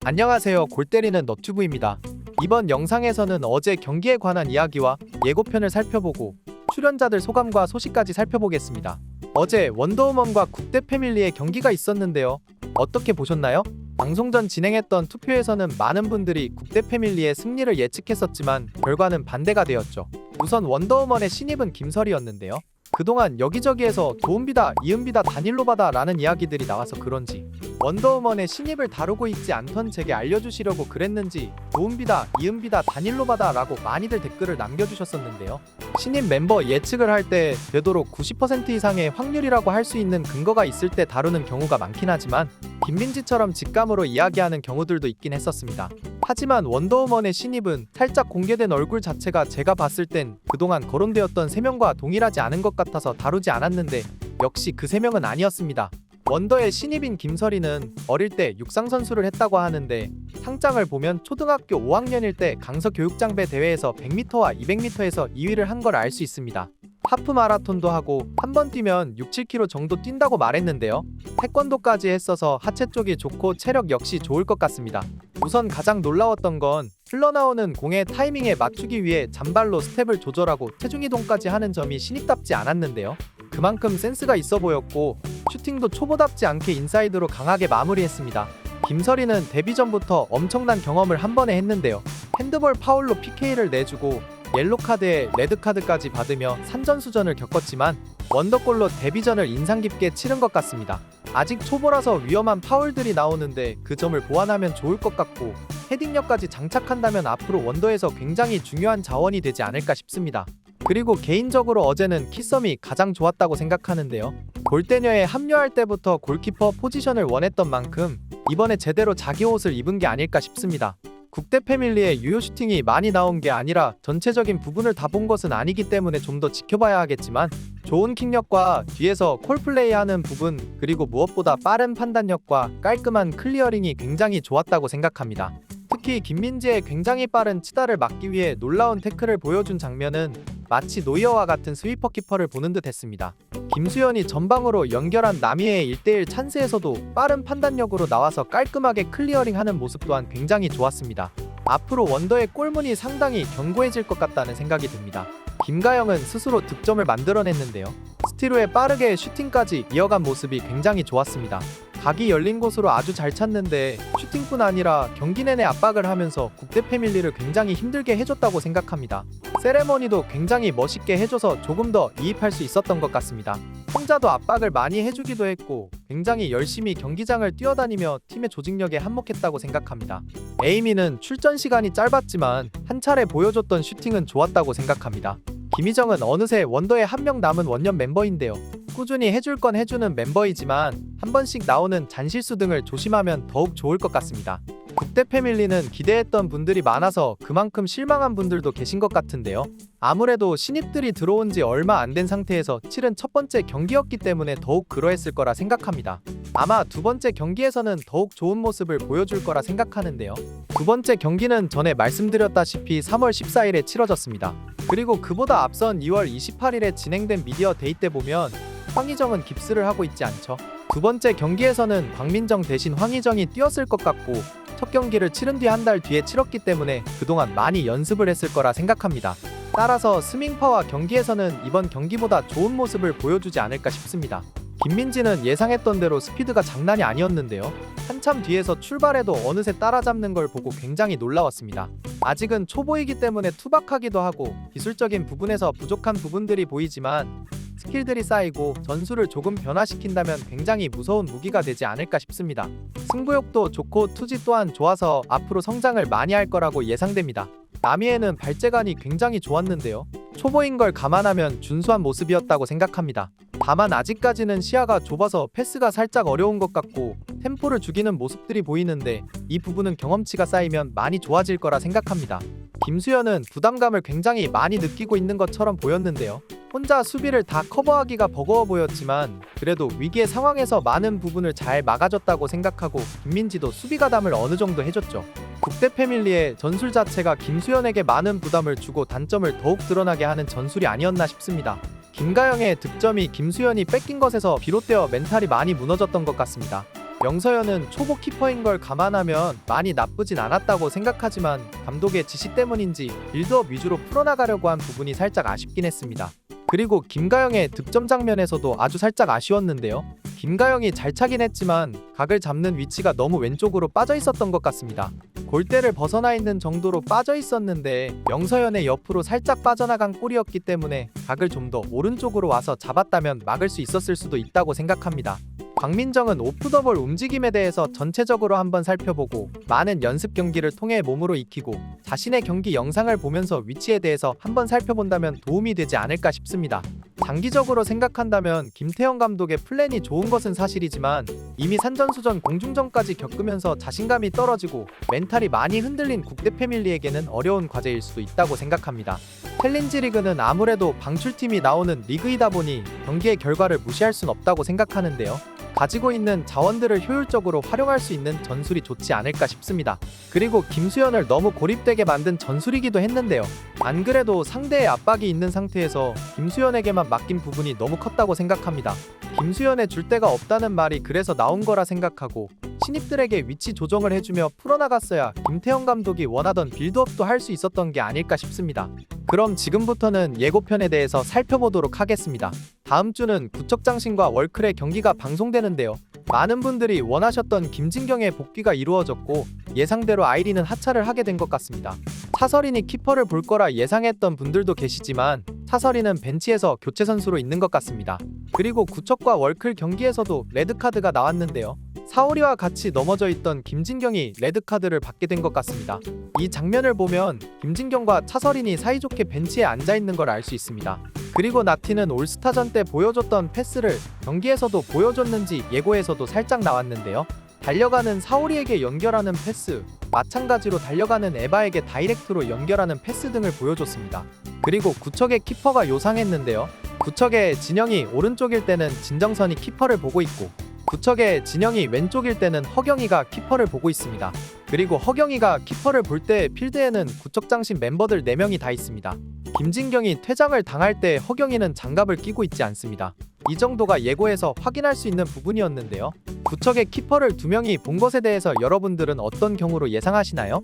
안녕하세요. 골때리는 너튜브입니다. 이번 영상에서는 어제 경기에 관한 이야기와 예고편을 살펴보고 출연자들 소감과 소식까지 살펴보겠습니다. 어제 원더우먼과 국대 패밀리의 경기가 있었는데요. 어떻게 보셨나요? 방송 전 진행했던 투표에서는 많은 분들이 국대 패밀리의 승리를 예측했었지만 결과는 반대가 되었죠. 우선 원더우먼의 신입은 김설이었는데요. 그동안 여기저기에서 도움비다, 이은비다, 단일로바다 라는 이야기들이 나와서 그런지 원더우먼의 신입을 다루고 있지 않던 제게 알려주시려고 그랬는지 도움비다, 이은비다, 단일로바다 라고 많이들 댓글을 남겨주셨었는데요. 신입 멤버 예측을 할 때 되도록 90% 이상의 확률이라고 할 수 있는 근거가 있을 때 다루는 경우가 많긴 하지만 김민지처럼 직감으로 이야기하는 경우들도 있긴 했었습니다. 하지만 원더우먼의 신입은 살짝 공개된 얼굴 자체가 제가 봤을 땐 그동안 거론되었던 3명과 동일하지 않은 것 같아서 다루지 않았는데 역시 그 3명은 아니었습니다. 원더의 신입인 김설이는 어릴 때 육상 선수를 했다고 하는데 상장을 보면 초등학교 5학년일 때 강서교육장배 대회에서 100m와 200m에서 2위를 한 걸 알 수 있습니다. 하프 마라톤도 하고 한 번 뛰면 6-7km 정도 뛴다고 말했는데요. 태권도까지 했어서 하체 쪽이 좋고 체력 역시 좋을 것 같습니다. 우선 가장 놀라웠던 건 흘러나오는 공의 타이밍에 맞추기 위해 잔발로 스텝을 조절하고 체중 이동까지 하는 점이 신입답지 않았는데요. 그만큼 센스가 있어 보였고 슈팅도 초보답지 않게 인사이드로 강하게 마무리했습니다. 김설이는 데뷔 전부터 엄청난 경험을 한 번에 했는데요. 핸드볼 파울로 PK를 내주고 옐로카드에 레드카드까지 받으며 산전수전을 겪었지만 원더골로 데뷔전을 인상 깊게 치른 것 같습니다. 아직 초보라서 위험한 파울들이 나오는데 그 점을 보완하면 좋을 것 같고 헤딩력까지 장착한다면 앞으로 원더에서 굉장히 중요한 자원이 되지 않을까 싶습니다. 그리고 개인적으로 어제는 키썸이 가장 좋았다고 생각하는데요. 골대녀에 합류할 때부터 골키퍼 포지션을 원했던 만큼 이번에 제대로 자기 옷을 입은 게 아닐까 싶습니다. 국대 패밀리의 유효 슈팅이 많이 나온 게 아니라 전체적인 부분을 다 본 것은 아니기 때문에 좀 더 지켜봐야 하겠지만 좋은 킥력과 뒤에서 콜플레이하는 부분 그리고 무엇보다 빠른 판단력과 깔끔한 클리어링이 굉장히 좋았다고 생각합니다. 특히 김민지의 굉장히 빠른 치다를 막기 위해 놀라운 태클을 보여준 장면은 마치 노이어와 같은 스위퍼 키퍼를 보는 듯 했습니다. 김수현이 전방으로 연결한 남이의 1대1 찬스에서도 빠른 판단력으로 나와서 깔끔하게 클리어링하는 모습 또한 굉장히 좋았습니다. 앞으로 원더의 골문이 상당히 견고해질 것 같다는 생각이 듭니다. 김가영은 스스로 득점을 만들어냈는데요. 스틸 후에 빠르게 슈팅까지 이어간 모습이 굉장히 좋았습니다. 각이 열린 곳으로 아주 잘 찼는데 슈팅뿐 아니라 경기 내내 압박을 하면서 국대 패밀리를 굉장히 힘들게 해줬다고 생각합니다. 세레머니도 굉장히 멋있게 해줘서 조금 더 이입할 수 있었던 것 같습니다. 혼자도 압박을 많이 해주기도 했고 굉장히 열심히 경기장을 뛰어다니며 팀의 조직력에 한몫했다고 생각합니다. 에이미는 출전 시간이 짧았지만 한 차례 보여줬던 슈팅은 좋았다고 생각합니다. 김희정은 어느새 원더에 한 명 남은 원년 멤버인데요. 꾸준히 해줄 건 해주는 멤버이지만 한 번씩 나오는 잔실수 등을 조심하면 더욱 좋을 것 같습니다. 국대 패밀리는 기대했던 분들이 많아서 그만큼 실망한 분들도 계신 것 같은데요. 아무래도 신입들이 들어온 지 얼마 안 된 상태에서 치른 첫 번째 경기였기 때문에 더욱 그러했을 거라 생각합니다. 아마 두 번째 경기에서는 더욱 좋은 모습을 보여줄 거라 생각하는데요. 두 번째 경기는 전에 말씀드렸다시피 3월 14일에 치러졌습니다. 그리고 그보다 앞선 2월 28일에 진행된 미디어 데이 때 보면 황희정은 깁스를 하고 있지 않죠. 두 번째 경기에서는 박민정 대신 황희정이 뛰었을 것 같고 첫 경기를 치른 뒤 한 달 뒤에 치렀기 때문에 그동안 많이 연습을 했을 거라 생각합니다. 따라서 스밍파와 경기에서는 이번 경기보다 좋은 모습을 보여주지 않을까 싶습니다. 김민지는 예상했던 대로 스피드가 장난이 아니었는데요. 한참 뒤에서 출발해도 어느새 따라잡는 걸 보고 굉장히 놀라웠습니다. 아직은 초보이기 때문에 투박하기도 하고 기술적인 부분에서 부족한 부분들이 보이지만 스킬들이 쌓이고 전술을 조금 변화시킨다면 굉장히 무서운 무기가 되지 않을까 싶습니다. 승부욕도 좋고 투지 또한 좋아서 앞으로 성장을 많이 할 거라고 예상됩니다. 남이에는 발재간이 굉장히 좋았는데요. 초보인 걸 감안하면 준수한 모습이었다고 생각합니다. 다만 아직까지는 시야가 좁아서 패스가 살짝 어려운 것 같고 템포를 죽이는 모습들이 보이는데 이 부분은 경험치가 쌓이면 많이 좋아질 거라 생각합니다. 김수현은 부담감을 굉장히 많이 느끼고 있는 것처럼 보였는데요. 혼자 수비를 다 커버하기가 버거워 보였지만 그래도 위기의 상황에서 많은 부분을 잘 막아줬다고 생각하고 김민지도 수비 가담을 어느 정도 해줬죠. 국대 패밀리의 전술 자체가 김수현에게 많은 부담을 주고 단점을 더욱 드러나게 하는 전술이 아니었나 싶습니다. 김가영의 득점이 김수현이 뺏긴 것에서 비롯되어 멘탈이 많이 무너졌던 것 같습니다. 영서현은 초보 키퍼인 걸 감안하면 많이 나쁘진 않았다고 생각하지만 감독의 지시 때문인지 빌드업 위주로 풀어나가려고 한 부분이 살짝 아쉽긴 했습니다. 그리고 김가영의 득점 장면에서도 아주 살짝 아쉬웠는데요. 김가영이 잘 차긴 했지만 각을 잡는 위치가 너무 왼쪽으로 빠져 있었던 것 같습니다. 골대를 벗어나 있는 정도로 빠져 있었는데 영서현의 옆으로 살짝 빠져나간 골이었기 때문에 각을 좀 더 오른쪽으로 와서 잡았다면 막을 수 있었을 수도 있다고 생각합니다. 박민정은 오프더볼 움직임에 대해서 전체적으로 한번 살펴보고 많은 연습 경기를 통해 몸으로 익히고 자신의 경기 영상을 보면서 위치에 대해서 한번 살펴본다면 도움이 되지 않을까 싶습니다. 장기적으로 생각한다면 김태형 감독의 플랜이 좋은 것은 사실이지만 이미 산전수전 공중전까지 겪으면서 자신감이 떨어지고 멘탈이 많이 흔들린 국대 패밀리에게는 어려운 과제일 수도 있다고 생각합니다. 챌린지 리그는 아무래도 방출팀이 나오는 리그이다 보니 경기의 결과를 무시할 순 없다고 생각하는데요. 가지고 있는 자원들을 효율적으로 활용할 수 있는 전술이 좋지 않을까 싶습니다. 그리고 김수현을 너무 고립되게 만든 전술이기도 했는데요. 안 그래도 상대의 압박이 있는 상태에서 김수현에게만 맡긴 부분이 너무 컸다고 생각합니다. 김수현에 줄 데가 없다는 말이 그래서 나온 거라 생각하고 신입들에게 위치 조정을 해주며 풀어나갔어야 김태형 감독이 원하던 빌드업도 할 수 있었던 게 아닐까 싶습니다. 그럼 지금부터는 예고편에 대해서 살펴보도록 하겠습니다. 다음 주는 구척장신과 월클의 경기가 방송되는데요. 많은 분들이 원하셨던 김진경의 복귀가 이루어졌고 예상대로 아이리는 하차를 하게 된 것 같습니다. 차서린이 키퍼를 볼 거라 예상했던 분들도 계시지만 차서린은 벤치에서 교체 선수로 있는 것 같습니다. 그리고 구척과 월클 경기에서도 레드카드가 나왔는데요. 사오리와 같이 넘어져 있던 김진경이 레드카드를 받게 된 것 같습니다. 이 장면을 보면 김진경과 차서린이 사이좋게 벤치에 앉아있는 걸 알 수 있습니다. 그리고 나티는 올스타전 때 보여줬던 패스를 경기에서도 보여줬는지 예고에서도 살짝 나왔는데요. 달려가는 사오리에게 연결하는 패스, 마찬가지로 달려가는 에바에게 다이렉트로 연결하는 패스 등을 보여줬습니다. 그리고 구척의 키퍼가 요상했는데요. 구척의 진영이 오른쪽일 때는 진정선이 키퍼를 보고 있고 구척의 진영이 왼쪽일 때는 허경이가 키퍼를 보고 있습니다. 그리고 허경이가 키퍼를 볼 때 필드에는 구척장신 멤버들 4명이 다 있습니다. 김진경이 퇴장을 당할 때 허경이는 장갑을 끼고 있지 않습니다. 이 정도가 예고에서 확인할 수 있는 부분이었는데요. 구척의 키퍼를 2명이 본 것에 대해서 여러분들은 어떤 경우로 예상하시나요?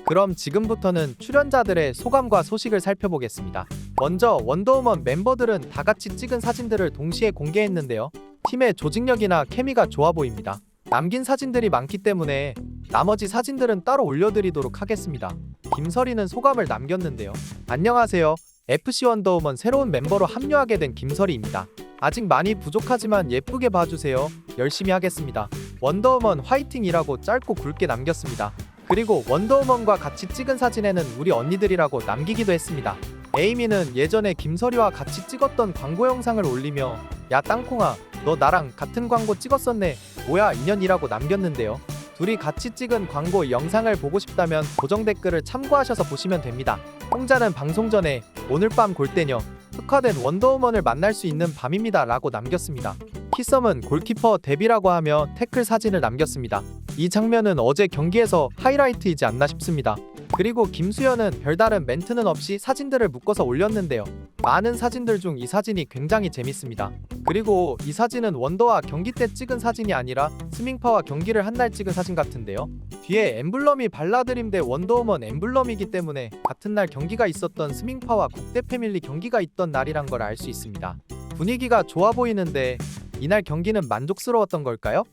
그럼 지금부터는 출연자들의 소감과 소식을 살펴보겠습니다. 먼저 원더우먼 멤버들은 다 같이 찍은 사진들을 동시에 공개했는데요. 팀의 조직력이나 케미가 좋아 보입니다. 남긴 사진들이 많기 때문에 나머지 사진들은 따로 올려드리도록 하겠습니다. 김설이는 소감을 남겼는데요. 안녕하세요. FC 원더우먼 새로운 멤버로 합류하게 된 김설이입니다. 아직 많이 부족하지만 예쁘게 봐주세요. 열심히 하겠습니다. 원더우먼 화이팅이라고 짧고 굵게 남겼습니다. 그리고 원더우먼과 같이 찍은 사진에는 우리 언니들이라고 남기기도 했습니다. 에이미는 예전에 김설이와 같이 찍었던 광고 영상을 올리며 야 땅콩아 너 나랑 같은 광고 찍었었네 뭐야 인연이라고 남겼는데요. 둘이 같이 찍은 광고 영상을 보고 싶다면 고정 댓글을 참고하셔서 보시면 됩니다. 홍자는 방송 전에 오늘 밤 골대녀 흑화된 원더우먼을 만날 수 있는 밤입니다 라고 남겼습니다. 키썸은 골키퍼 데뷔라고 하며 태클 사진을 남겼습니다. 이 장면은 어제 경기에서 하이라이트이지 않나 싶습니다. 그리고 김수현은 별다른 멘트는 없이 사진들을 묶어서 올렸는데요. 많은 사진들 중 이 사진이 굉장히 재밌습니다. 그리고 이 사진은 원더와 경기 때 찍은 사진이 아니라 스밍파와 경기를 한 날 찍은 사진 같은데요. 뒤에 엠블럼이 발라드림 대 원더우먼 엠블럼이기 때문에 같은 날 경기가 있었던 스밍파와 국대 패밀리 경기가 있던 날이란 걸 알 수 있습니다. 분위기가 좋아 보이는데 이날 경기는 만족스러웠던 걸까요?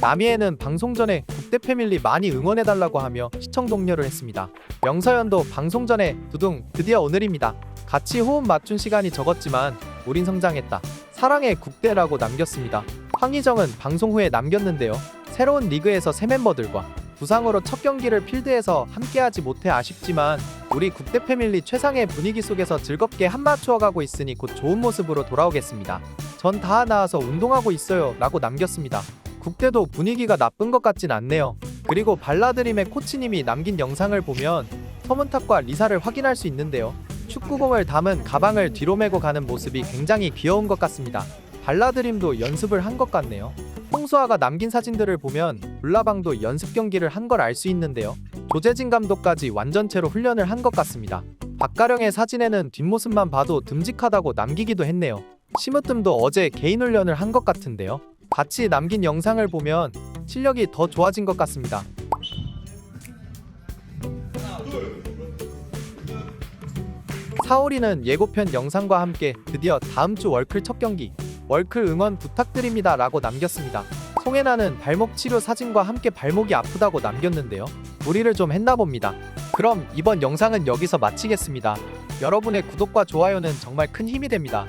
남이에는 방송 전에 국대 패밀리 많이 응원해달라고 하며 시청 독려를 했습니다. 영서현도 방송 전에 두둥 드디어 오늘입니다. 같이 호흡 맞춘 시간이 적었지만 우린 성장했다. 사랑해 국대라고 남겼습니다. 황희정은 방송 후에 남겼는데요. 새로운 리그에서 새 멤버들과 부상으로 첫 경기를 필드에서 함께하지 못해 아쉽지만 우리 국대 패밀리 최상의 분위기 속에서 즐겁게 한맞추어가고 있으니 곧 좋은 모습으로 돌아오겠습니다. 전 다 나와서 운동하고 있어요 라고 남겼습니다. 국대도 분위기가 나쁜 것 같진 않네요. 그리고 발라드림의 코치님이 남긴 영상을 보면 서문탁과 리사를 확인할 수 있는데요. 축구공을 담은 가방을 뒤로 메고 가는 모습이 굉장히 귀여운 것 같습니다. 발라드림도 연습을 한 것 같네요. 홍수아가 남긴 사진들을 보면 불나방도 연습 경기를 한 걸 알 수 있는데요. 조재진 감독까지 완전체로 훈련을 한 것 같습니다. 박가령의 사진에는 뒷모습만 봐도 듬직하다고 남기기도 했네요. 심으뜸도 어제 개인 훈련을 한 것 같은데요. 같이 남긴 영상을 보면 실력이 더 좋아진 것 같습니다. 사오리는 예고편 영상과 함께 드디어 다음 주 월클 첫 경기 월클 응원 부탁드립니다 라고 남겼습니다. 송혜나는 발목 치료 사진과 함께 발목이 아프다고 남겼는데요. 무리를 좀 했나 봅니다. 그럼 이번 영상은 여기서 마치겠습니다. 여러분의 구독과 좋아요는 정말 큰 힘이 됩니다.